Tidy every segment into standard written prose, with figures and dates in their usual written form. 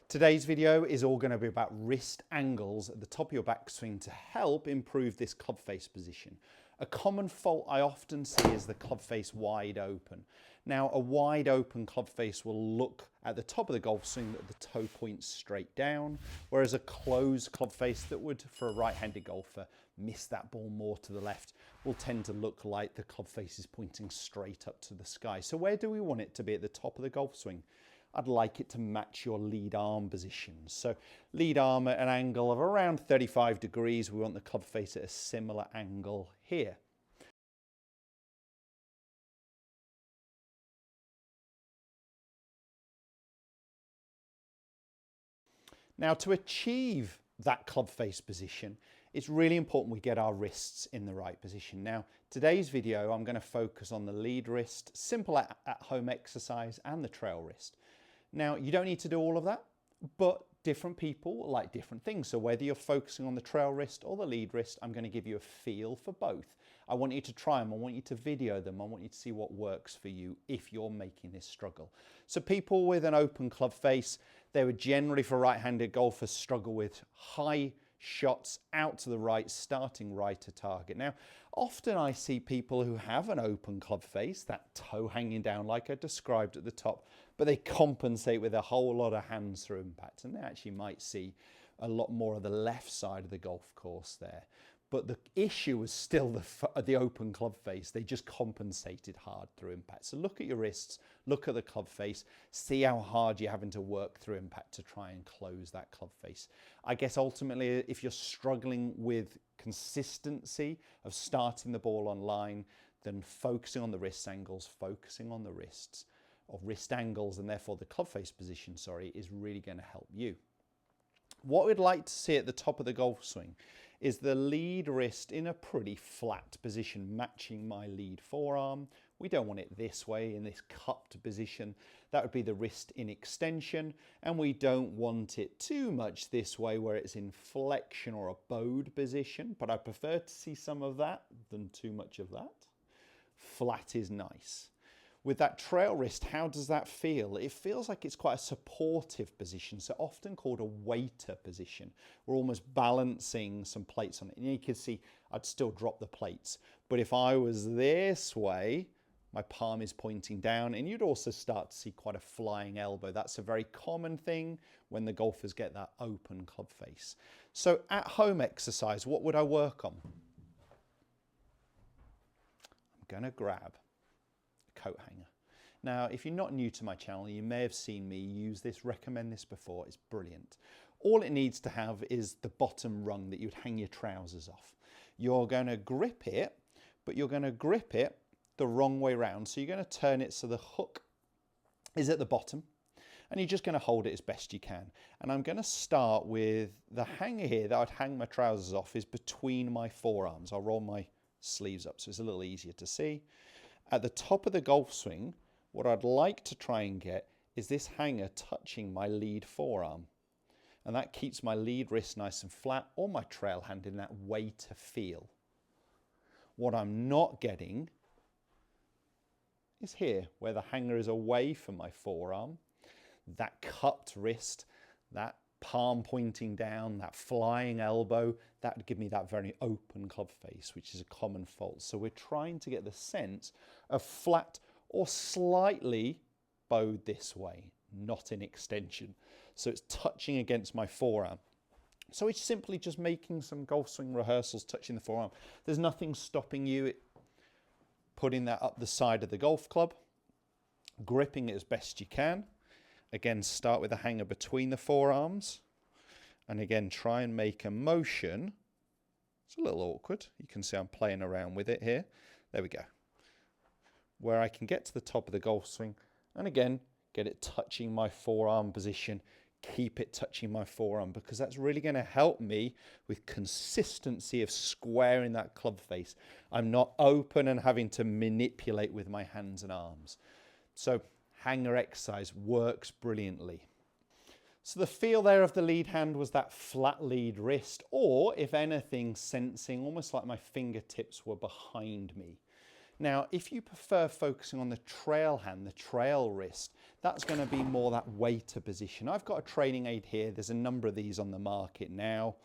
Today's video is all going to be about wrist angles at the top of your backswing to help improve this club face position. A common fault I often see is the club face wide open. Now, a wide open club face will look at the top of the golf swing that the toe points straight down, whereas a closed club face that would, for a right-handed golfer, miss that ball more to the left, will tend to look like the club face is pointing straight up to the sky. So where do we want it to be at the top of the golf swing? I'd like it to match your lead arm position. So lead arm at an angle of around 35 degrees. We want the club face at a similar angle here. Now, to achieve that club face position, it's really important we get our wrists in the right position. Now, today's video, I'm going to focus on the lead wrist, simple at-home exercise, and the trail wrist. Now, you don't need to do all of that, but different people like different things. So whether you're focusing on the trail wrist or the lead wrist, I'm going to give you a feel for both. I want you to try them. I want you to video them. I want you to see what works for you if you're making this struggle. So people with an open club face, they would generally, for right-handed golfers, struggle with high shots out to the right, starting right to target. Now, often I see people who have an open club face, that toe hanging down like I described at the top, but they compensate with a whole lot of hands through impact, and they actually might see a lot more of the left side of the golf course there. But the issue was still the open club face. They just compensated hard through impact. So look at your wrists, look at the club face, see how hard you're having to work through impact to try and close that club face. I guess ultimately, if you're struggling with consistency of starting the ball on line, then focusing on the wrist angles, focusing on the wrists, or wrist angles, and therefore the club face position, is really going to help you. What we'd like to see at the top of the golf swing is the lead wrist in a pretty flat position, matching my lead forearm. We don't want it this way, in this cupped position. That would be the wrist in extension, and we don't want it too much this way where it's in flexion or a bowed position, but I prefer to see some of that than too much of that. Flat is nice. With that trail wrist, how does that feel? It feels like it's quite a supportive position, so often called a waiter position. We're almost balancing some plates on it. And you can see I'd still drop the plates. But if I was this way, my palm is pointing down, and you'd also start to see quite a flying elbow. That's a very common thing when the golfers get that open club face. So at home exercise, what would I work on? I'm going to grab coat hanger. Now, if you're not new to my channel, you may have seen me use this, recommend this before. It's brilliant. All it needs to have is the bottom rung that you'd hang your trousers off. You're going to grip it, but you're going to grip it the wrong way around. So you're going to turn it so the hook is at the bottom, and you're just going to hold it as best you can. And I'm going to start with the hanger here that I'd hang my trousers off is between my forearms. I'll roll my sleeves up so it's a little easier to see. At the top of the golf swing, what I'd like to try and get is this hanger touching my lead forearm. And that keeps my lead wrist nice and flat, or my trail hand in that waiter feel. What I'm not getting is here, where the hanger is away from my forearm. That cupped wrist, that palm pointing down, that flying elbow, that would give me that very open club face, which is a common fault. So we're trying to get the sense of flat or slightly bowed this way, not in extension. So it's touching against my forearm. So it's simply just making some golf swing rehearsals, touching the forearm. There's nothing stopping you putting that up the side of the golf club, gripping it as best you can. Again, start with a hanger between the forearms. And again, try and make a motion. It's a little awkward. You can see I'm playing around with it here. There we go. Where I can get to the top of the golf swing. And again, get it touching my forearm position. Keep it touching my forearm, because that's really going to help me with consistency of squaring that club face. I'm not open and having to manipulate with my hands and arms. So hanger exercise works brilliantly. So the feel there of the lead hand was that flat lead wrist, or if anything, sensing almost like my fingertips were behind me. Now, if you prefer focusing on the trail hand, the trail wrist, that's going to be more that waiter position. I've got a training aid here. There's a number of these on the market now.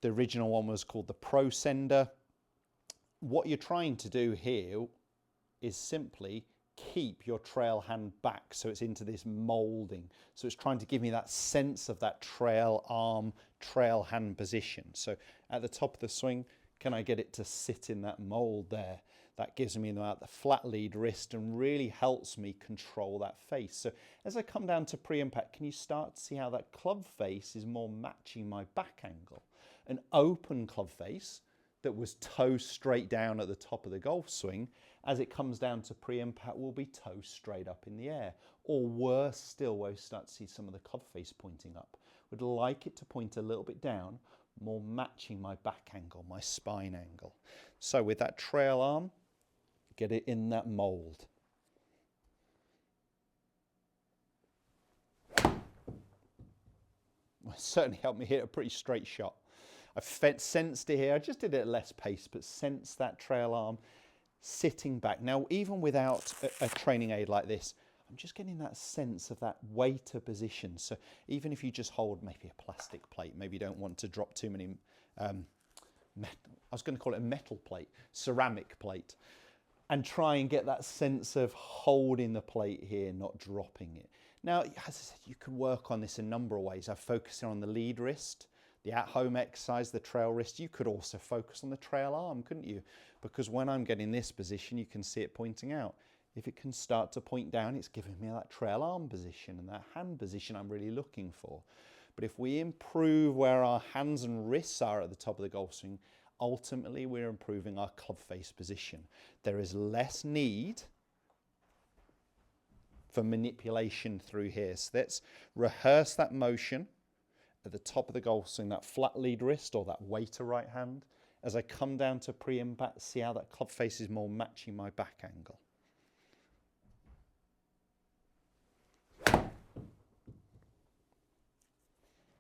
The original one was called the Pro Sender. What you're trying to do here is simply keep your trail hand back so it's into this molding. So it's trying to give me that sense of that trail arm, trail hand position. So at the top of the swing, can I get it to sit in that mold there? That gives me the flat lead wrist and really helps me control that face. So as I come down to pre-impact, can you start to see how that club face is more matching my back angle? An open club face that was toe straight down at the top of the golf swing, as it comes down to pre-impact, will be toe straight up in the air. Or worse still, where we start to see some of the club face pointing up. Would like it to point a little bit down, more matching my back angle, my spine angle. So with that trail arm, get it in that mold. Well, it certainly helped me hit a pretty straight shot. I sensed it here. I just did it at less pace, but sensed that trail arm sitting back. Now, even without a training aid like this, I'm just getting that sense of that waiter position. So even if you just hold maybe a plastic plate, maybe you don't want to drop too many, I was going to call it a metal plate, ceramic plate, and try and get that sense of holding the plate here, not dropping it. Now, as I said, you can work on this a number of ways. I've focused on the lead wrist, the at-home exercise, the trail wrist. You could also focus on the trail arm, couldn't you? Because when I'm getting this position, you can see it pointing out. If it can start to point down, it's giving me that trail arm position and that hand position I'm really looking for. But if we improve where our hands and wrists are at the top of the golf swing, ultimately we're improving our club face position. There is less need for manipulation through here. So let's rehearse that motion at the top of the golf swing, that flat lead wrist or that waiter right hand. As I come down to pre-impact, see how that club face is more matching my back angle.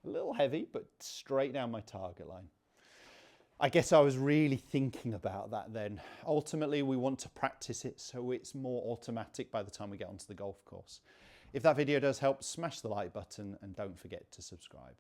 A little heavy, but straight down my target line. I guess I was really thinking about that then. Ultimately, we want to practice it so it's more automatic by the time we get onto the golf course. If that video does help, smash the like button and don't forget to subscribe.